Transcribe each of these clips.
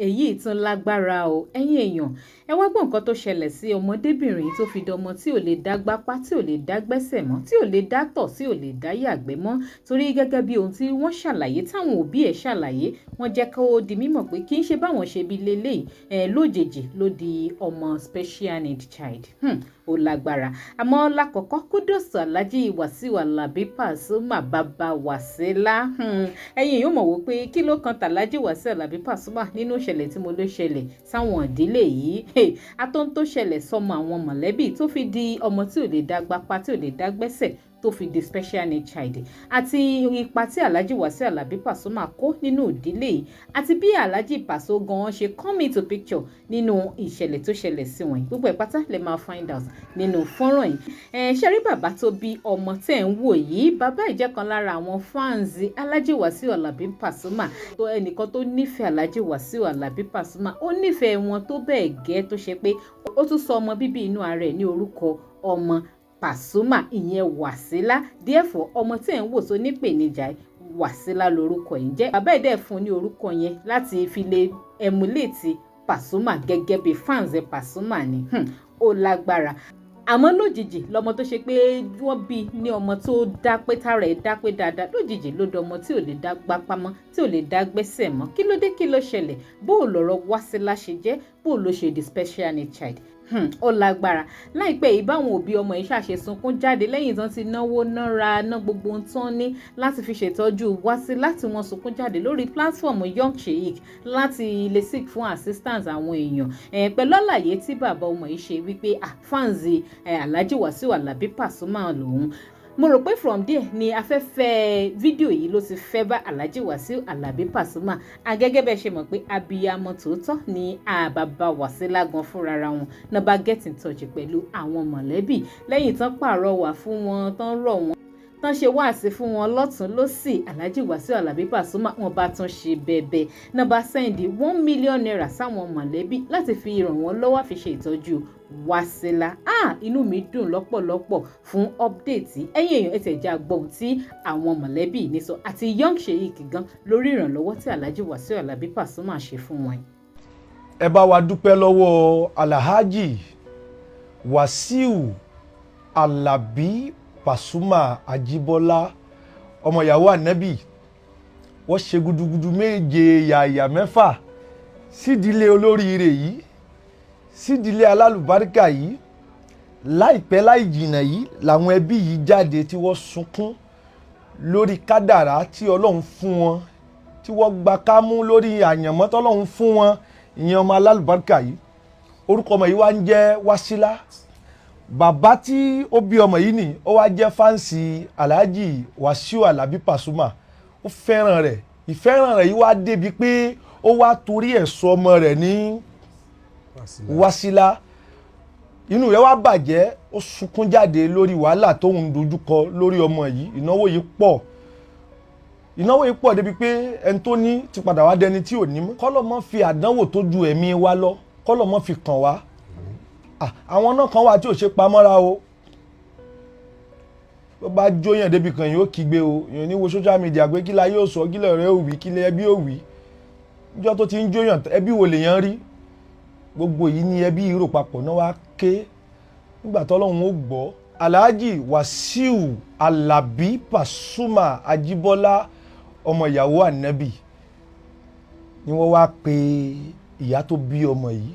èyí tún lágbára o ẹ̀yin èèyàn ẹ wá gbọ́ nǹkan tó ṣẹlẹ̀ sí ọmọdébìnrin tó fi dọmọ tí ò lè dá gbápá tí ò lè dá gbẹ́sẹ̀ mọ́ tí ò lè dá tọ̀ tí ò lè dá yàgbẹ́ mọ́ torí gẹ́gẹ́ bí ohun tí wọ́n ṣàlàyé táwọn òbí ẹ̀ ṣàlàyé wọ́n jẹ́ kó di mímọ̀ pé kì í ṣe báwọn ṣe bí leléyìí lójijì ló di ọmọ special need child ó lágbára àmọ́ lákọ̀ọ́kọ́ kudos Alhaji Wasiu Alabi Pasuma bàbá Wasila ẹ̀yin yóò mọ̀ wò pé kí ló kan tàlájì Wasiu Alabi Pasuma nínú ìṣẹ̀lẹ̀ tí mo ló ṣẹlẹ̀ sáwọn ìdílé yìí atọ́ntó ṣẹlẹ̀ sọmọ àwọn mọ̀lẹ́bí tó fi di ọmọ tí ò lè dá gbápá tí ò lè dá gbẹ́sẹ̀ tó fi di special need child àti ipa tí Alhaji Wasiu Alabi Pasuma kó nínú ìdílé yìí àti bí Alhaji Paso gan ṣe come into picture nínú ìṣẹ̀lẹ̀ tó ṣẹlẹ̀ sí wọn gbogbo ẹ̀ pátá lè máa find out nínú fọ́nrán yìí ṣe rí bàbá tó bí ọmọ tẹ̀ ń wò yìí bàbá ìjẹ́ kan lára àwọn fans Alhaji Wasiu Alabi Pasuma tó ẹnìkan tó nífẹ̀ẹ́ Alhaji Wasiu Alabi Pasuma ó nífẹ̀ẹ́ wọn tó bẹ́ẹ̀ gẹ́ tó ṣe pé ó tún sọ ọmọ bíbí inú ara ẹ̀ ní orúkọ ọmọ Pasuma ìyẹn Wasila therefore ọmọ tí ẹ̀ ń wò tó nípèníjà Wasila lórúkọ yìí jẹ́ bàbá ẹ̀ dẹ̀ fún ní orúkọ yẹn láti fi lè emulate Pasuma gẹ́gẹ́ bí fans Pasuma ni ó lágbára àmọ́ lójijì lọmọ tó ṣe pé wọ́n bí ní ọmọ tó dá pé tára ẹ̀ dá pé dáadáa lójijì ló dọmọ tí ò lè dá gbápá mọ́ tí ò lè dá gbẹ́sẹ̀ mọ́ kí ló dé kí ló ṣẹlẹ̀ bó o lọ̀rọ̀ Wasila ṣe jẹ́ bó o ló ṣe di special need child ó lágbára láìpẹ́ yìí báwọn òbí ọmọ yìí ṣàṣe sunkún jáde lẹ́yìn tán ti náwó nára ná gbogbo ohun tán ní láti fi ṣètọ́jú Wasila láti wọn sunkún jáde lórí platform Young Sheikh láti lè seek fún assistance àwọn èèyàn pẹ̀lú àlàyé tí bàbá ọmọ yìí ṣe wípé fans Alhaji Wasiu Alabi Pasuma lòun mo rò pé from there ni afẹ́fẹ́ fídíò yìí ló ti fẹ́ bá Alhaji Wasiu Alabi Pasuma agẹ́gẹ́ bẹ́ẹ̀ ṣe mọ̀ pé abiyamọ tòótọ́ ni bàbá Wasila gan fúnra wọn náà bá get in touch pẹ̀lú àwọn mọ̀lẹ́bí lẹ́yìn tán pàrọwà fún wọn tán rọ̀ wọ́n tán ṣe wáàsí fún wọn lọ́tún lọ́sì Alhaji Wasiu Alabi Pasuma wọn bá tún ṣe bẹ̀bẹ̀ náà bá sẹ́ndì 1 million naira sáwọn mọ̀lẹ́bí láti fi ràn wọ́n lọ́wọ́ fi ṣe ìtọ́jú Wasila inú mi dùn lọ́pọ̀lọpọ̀ fún update ẹ̀yin èèyàn ẹ̀tẹ̀já gbọ́n tí àwọn mọ̀lẹ́bí ní sọ àti Young Sheikh gan lórí ìrànlọ́wọ́ tí Alhaji Wasiu Alabi Pasuma ṣe fún wọn. ẹ bá wa dúpẹ́ lọ́wọ́ Alhaji Wasiu Alabi Pasuma Ajibola ọmọ ìyàwó Ànábì wọ́n ṣe gudugudu méje yàyà mẹ́fà sídìílé olóríire yìí sídìílé alálùbáríkà yìí láìpẹ́ láì jìnnà yìí làwọn ẹbí yìí jáde tí wọ́n sunkún lórí kádàrá tí Ọlọ́run fún wọn tí wọ́n gba kámú lórí àyànmọ́ tọ́lọ́run fún wọn ìyẹn ọmọ alálùbáríkà yìí orúkọ ọmọ yìí wá ń jẹ́ Wasila bàbá tí ó bí ọmọ yìí ni ó wá jẹ́ fáǹsì Alhaji Wasiu Alabi Pasuma ó fẹ́ràn rẹ̀ ìfẹ́ràn rẹ̀ yìí wá débi pé ó wá torí ẹ̀ sọ ọmọ rẹ̀ ní Wasila inú rẹ̀ wá bàjẹ́ ó sunkún jáde lórí wàhálà tóun dojúkọ lórí ọmọ yìí ìnáwó yìí pọ̀ débi pé ẹni tó ní ti padà wá dẹni tí ò ní mọ́ kọ́lọ́ mọ́ fi àdánwò tó ju ẹ̀mí wa lọ kọ́lọ́ mọ́ fi kàn wá àwọn náà kan wà tí ò ṣe pamọ́ra o bó bá jóyàn débi kan yóò kígbe o èèyàn ní wo social media pé kí la yóò sọ kí lè rẹ òwì kí lè ẹbí òwì níjọ́ tó ti ń jóyàn ẹbí wo lèèyàn rí gbogbo yìí ní ẹbí ìrò papọ̀ náà wá ké nígbà tọ́lọ́run ó gbọ́ Alhaji Wasiu Alabi Pasuma Ajibola ọmọ ìyàwó Ànábì ni wọ́n wá pe ìyá tó bí ọmọ yìí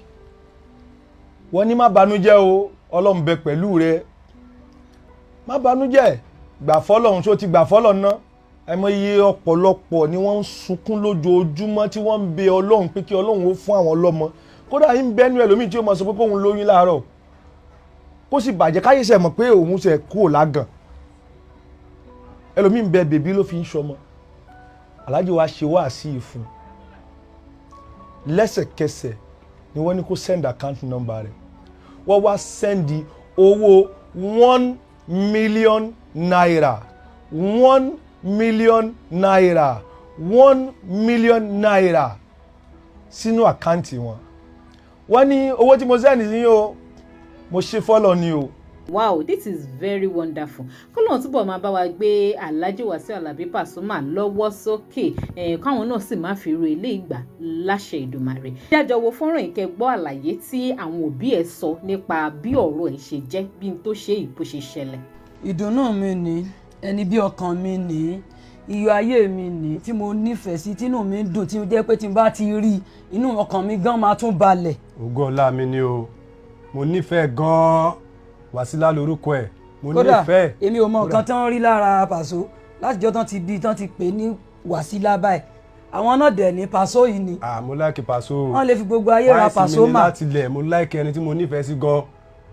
wọ́n ní má banújẹ́ o Ọlọ́run bẹ pẹ̀lú rẹ má banújẹ́ gbà fọ́lọ́run tó ti gbà fọ́lọ́run náà ẹmọ iye ọ̀pọ̀lọpọ̀ ni wọ́n ń sunkún lójoojúmọ́ tí wọ́n ń bẹ Ọlọ́run pé kí Ọlọ́run ó fún àwọn lọ́mọ kódà yín bẹ́nu ẹlòmíì tí ó mọ̀ sọ pé kóun lóyún láàárọ̀ kó sì bàjẹ́ káyé sẹ̀ mọ̀ pé òun ṣe kúrò lágàn ẹlòmíì ń bẹ bèbí ló fi ń ṣọmọ Alhaji wa ṣe wáàsí ìfún lẹ́sẹ̀kẹsẹ̀ ni wọ́n ní kó send account number rẹ̀ wọ́n wá send owó 1 million naira 1 million naira 1 million naira sínú àkáǹtì wọn wọ́n ní owó tí mo send sí yín o mo ṣe fọ́lọ̀ ni o Wow, this is very wonderful. Kọ́lọ́n túbọ̀ máa bá wa gbé Alhaji Wasiu Alabi Pasuma lọ́wọ́ sókè káwọn náà sì máa fi ru ilé ìgbà láṣẹ Ìdùmarè. Jájọ wo fọ́nrán ìkẹ́ gbọ́ àlàyé tí àwọn òbí ẹ̀ sọ nípa bí ọ̀rọ̀ ẹ̀ ṣe jẹ́ bí n tó ṣe ìbò ṣe ṣẹlẹ̀. Ìdùnnú mi ni ẹni bí ọkàn mi ni iyọ̀ ayé mi ni tí mo nífẹ̀ẹ́ sí tínú mi dùn tí ó jẹ́ pé tí n bá ti rí inú ọkàn mi gan máa tún balẹ̀. ògo ọlá mi ni o mo nífẹ̀ẹ́ gan-an Wàsílà lórúkọ ẹ̀ mo nífẹ̀ẹ́. kódà èmi ò mọ nǹkan tán rí lára Pàṣọ látijọ́ tán ti bí tán ti pè ní Wàsílà báyìí àwọn náà dẹ̀ ní Pàṣọ yìí ni. mo láìkì Pàṣọ. wọ́n lè fi gbogbo ayé ra Pàṣọ mà. láti ilẹ̀ mo láìkì ẹni tí mo nífẹ̀ẹ́ sí gan-an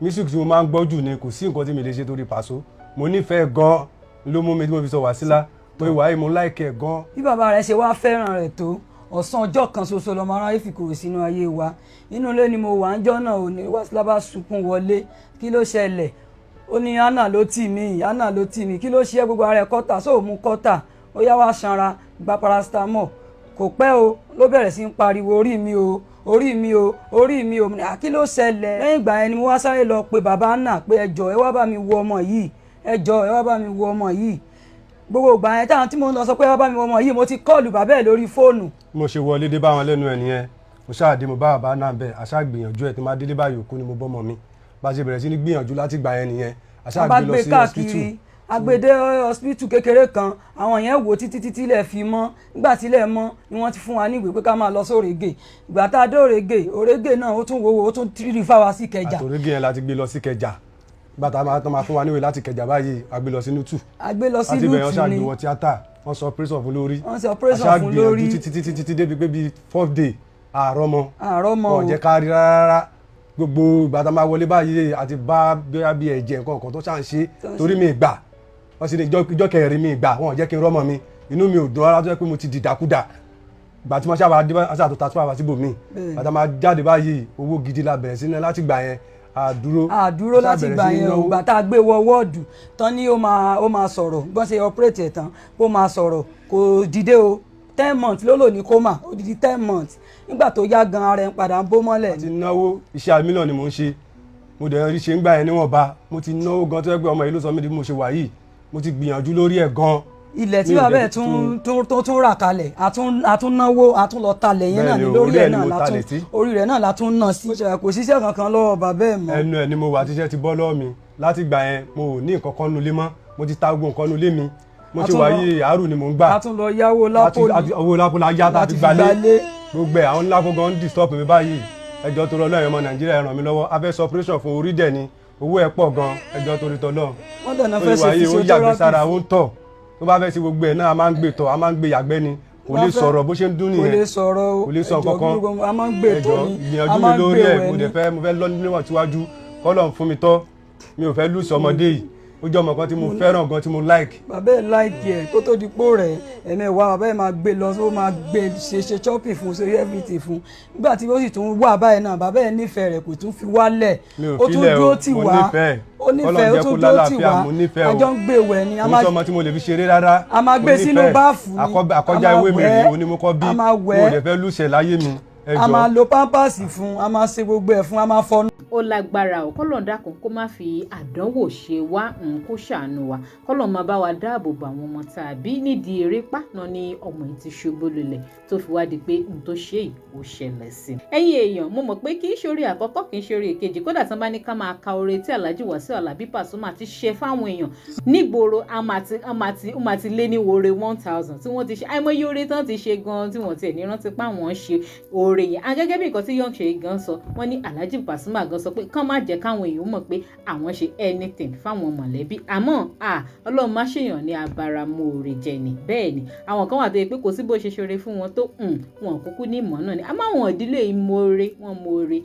music tí mo máa ń gbọ́ jù ni kò sí nǹkan tí mi lè ṣe torí Pàṣọ mo nífẹ̀ẹ́ gan-an ló mú mi tí mo fi sọ Wàsílà pé wàá mo láìkì ẹ̀ gan-an. bí bàbá rẹ̀ ṣe wá fẹ́ràn rẹ̀ tó ọ̀sán ọjọ́ kan ṣoṣo lọ́mọ aráyé fi kúrò sínú ayé wa inú ilé ni mo wà ń jọ́ náà ò ní Wàsílà bá sunkún wọlé kí ló ṣẹlẹ̀ ó ní Anna ló tì mí kí ló ṣe gbogbo ara ẹ̀ kọ́tà sóò mú kọ́tà ó yá wá sanra gba paracetamol kò pẹ́ o ló bẹ̀rẹ̀ sí ń pariwo orí mi o kí ló ṣẹlẹ̀ lẹ́yìn ìgbà yẹn ni mo wá sáré lọ pe bàbá Anna pé ẹ jọ̀ọ́ ẹ wá bá mi wo ọmọ yìí gbogbo ìgbà yẹn táwọn tí mo ń lọ sọ pé wá bá mi wo ọmọ yìí mo ti kọ́ọ̀lù bàbá ẹ̀ lórí fóònù. mo ṣe wọlé dé báwọn lẹ́nu ẹ̀ nìyẹn mo ṣáàdé mo bá bàbá náà bẹ̀ àṣà gbìyànjú ẹ̀ tí máa délé báyìí òkú ni mo bọ́mọ mi bá ṣe bẹ̀rẹ̀ sí ní gbìyànjú láti gbà yẹn nìyẹn àṣà gbé lọ sí hospital. agbede hospital kékeré kan àwọn yẹn wò títí ilẹ̀ fi mọ́ nígbà tí ilẹ̀ mọ́ ni wọ́n ti fún wa ní ìwé pé ká máa lọ sórègè ìgbà tá a dé òrègè náà ó tún wo ó tún tírì fáwa sí Ìkẹjà. àtòrègè yẹn láti gbé lọ sí Ìkẹjà bàtà máa fún wa níwèé láti Ìkẹjà báyìí a gbé lọ sí Nútù. a gbé lọ sí Nútù ni àti bẹ̀rẹ̀ ọ̀ṣà gbé wọ tíátà wọ́n sọ operation fún lórí. títí títí débi pé bíi 4th day àárọ̀ mọ́ o jẹ́ ká rí rárá gbogbo ìgbà tá máa wọlé báyìí àti bá bí ẹ̀jẹ̀ nǹkan tó ṣà ń ṣe torí mi ìgbà wọ́n sì ní ìjọ kẹrin mi ìgbà wọn ò jẹ́ kí n rọ́mọ mi inú mi ò dùn rárá tó yẹ pé mo ti dìdàkudà ìgbà tí wọ́n ṣàbà dé àṣà tó tàtúbà wá síbòmí bàtà máa jáde báyìí owó gidi la bẹ̀rẹ̀ sí ní láti gbà yẹn àdúró láti gbà yẹn o gbà tá a gbé wọ wọ́ọ̀dù tán ni ó máa sọ̀rọ̀ gbọ́n ṣe operate ẹ̀ tán ó máa sọ̀rọ̀ kò dìde o 10 months ló lò ní coma odidi 10 months nígbà tó yá gan ara ẹ̀ ń padà ń bó mọ́lẹ̀. mo ti náwó iṣẹ́ mílíọ̀nù ni mò ń ṣe mo dẹ̀ rí ṣe ń gbà yẹn níwọ̀nba mo ti náwó gan tó yẹ pé ọmọ yìí ló sọ mí di bí mo ṣe wà yìí mo ti gbìyànjú lórí ẹ̀ gan. ilẹ̀ tí bàbá ẹ̀ tún rà kalẹ̀ àtúnnáwó àtúnlọ́talẹ̀ yẹn náà ni lórí ẹ̀ náà orí rẹ̀ náà látún ná sí. kò síṣẹ́ kankan lọ́wọ́ bàbá ẹ̀ mọ́. ẹnu ẹ̀ ni mo wà tíṣẹ́ ti bọ́ lọ́wọ́ mi láti gbà yẹn mo ò ní nǹkan kan nulẹ̀ mọ́ mo ti ta gbogbo nǹkan nulẹ̀ mi mo ti wà yí àárò ni mò ń gbà. a tún lọ yáwó lápò ní owó lápò la yá láti gbalé gbogbo ẹ̀ àwọn lápò gan ń disturb mi báyìí ẹjọ́ tó lọ lọ́yìn ọmọ Nàìjíríà ẹ ràn mí lọ́wọ́ a fẹ́ sọ operation fún orí dẹ̀ ni owó ẹ̀ pọ̀ gan ẹjọ́ torí tọ́lọ́ wọ́n dẹ̀ náà fẹ́ ṣe physiotherapy tó bá fẹ́ ṣe gbogbo ẹ̀ náà a máa ń gbé tọ̀ a máa ń gbé yàgbẹ́ ni kò lè sọ̀rọ̀ bó ṣe ń dún nìyẹn kò lè sọ̀rọ̀ kò lè sọ kankan a máa ń gbé tó ní gbìyànjú mi lórí ẹ̀ mo fẹ́ lọ níwọ̀n síwájú kọ́lọ̀ fún mi tọ́ mi ò fẹ́ lùsì ọmọdé yìí ó jẹ́ ọmọ kan tí mo fẹ́ràn gan tí mo like. bàbá ẹ̀ like ẹ̀ kó tó di pò rẹ̀ ẹ̀mẹ̀wá bàbá ẹ̀ máa gbé lọ ó máa gbé ṣe shopping fún ṣe everything fún nígbà tí ó sì tún wà báyìí náà bàbá ẹ̀ nífẹ̀ẹ́ rẹ̀ kò tún fi wálẹ̀ ó tún dúró tì wá ó nífẹ̀ẹ́ ó tún dúró tì wá àjọ ń gbé wẹ̀ ni. mo sọ ọmọ tí mo lè fi ṣeré rárá a máa gbé sínú báàfù ni àkọjá ewé mi rèé ni mo kọ́ bí mo lè fẹ́ lùsẹ̀ láyé mi. a máa lo pampers fún a máa ṣe gbogbo ẹ̀ fún a máa fọnú. ó lágbára ò kọ́lọ́n dákun kó má fi àdánwò ṣe wá kó ṣàánú wa kọ́lọ́n máa bá wa dáàbò bò àwọn ọmọ tàbí nídìí erépá náà ni ọmọ yìí ti ṣubú lulẹ̀ tó fi wá di pé tó ṣe yìí ó ṣẹlẹ̀ sí. ẹ̀yin èèyàn mo mọ̀ pé kì í ṣorí àkọ́kọ́ kì í ṣorí èkejì kódà tán bá ní ká máa ka oore tí Alhaji Wasiu Alabi Pasuma ti ṣe fáwọn èèyàn nígboro ó máa ti lé ní oore 1000 tí wọ́n ti ṣe àìmọye oore tán ti ṣe gan tí wọ́n tiẹ̀ ní rántí pé àwọn ṣe oore yẹn gẹ́gẹ́ bí nǹkan tí yóò ṣe gan sọ wọ́n ní Alhaji Pasuma gan sọ pé kán má jẹ́ káwọn èèyàn mọ̀ pé àwọn ṣe anything fáwọn mọ̀lẹ́bí àmọ́ Ọlọ́run má ṣèyàn ní abáramóore jẹ ni bẹ́ẹ̀ ni àwọn kan wà tó yẹ pé kò sí bó ṣe ṣoore fún wọn tó wọn kúkú ní ìmọ̀ náà ni àmọ́ àwọn ìdílé ìmoore wọn moore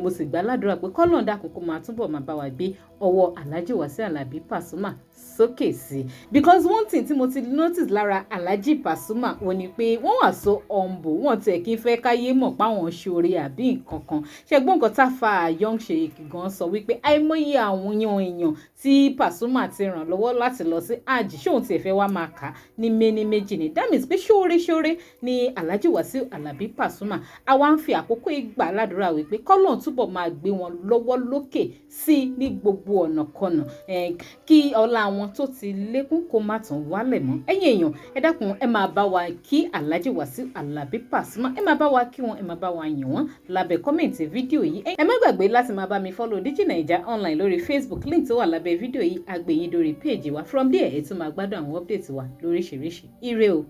mo sì gbà ládùúrà pé kọ́lọ́n dákun kó máa túbọ̀ máa bá wa gbé ọwọ́ Alhaji Wasiu Alabi Pasuma sókè sí because one thing tí mo ti notice lára Alhaji Pasuma wọ́n ní pé wọ́n wà so humble wọ́n tẹ̀ kí n fẹ́ káyé mọ̀ páwọn ṣoore àbí nǹkan kan ṣe gbọ́n nǹkan tá fa Young Sheikh gan sọ wípé àìmọye àwọn èèyàn tí Pasuma ti ràn lọ́wọ́ láti lọ sí hajj ṣóun tiẹ̀ fẹ́ wá máa kà ní méní méjì ni that means pé ṣóore ni Alhaji Wasiu Alabi Pasuma àwa ń fi àkókò ìgbà ládùúrà wípé kọ́lọ́n túbọ̀ máa gbé wọn lọ́wọ́ lókè sí ní gbogbo ọ̀nà kọ̀nà kí ọlá wọn tó ti lékún kó má tún wálẹ̀ mọ́. Ẹ̀yin èèyàn ẹ dákun ẹ máa bá wa kí Alhaji Wasiu Alabi Pasuma, ẹ máa bá wa kí wọn, ẹ máa bá wa yìn wọ́n lábẹ́ kọ́mẹ̀ntì fídíò yìí. Ẹ má gbàgbé láti máa bá mi follow DigiNaija online lórí Facebook, link tó wà lábẹ́ fídíò yìí á gbé yín dórí péèjì wa. From there ẹ tún máa gbádùn àwọn update wa lóríṣiríṣi. Ire o.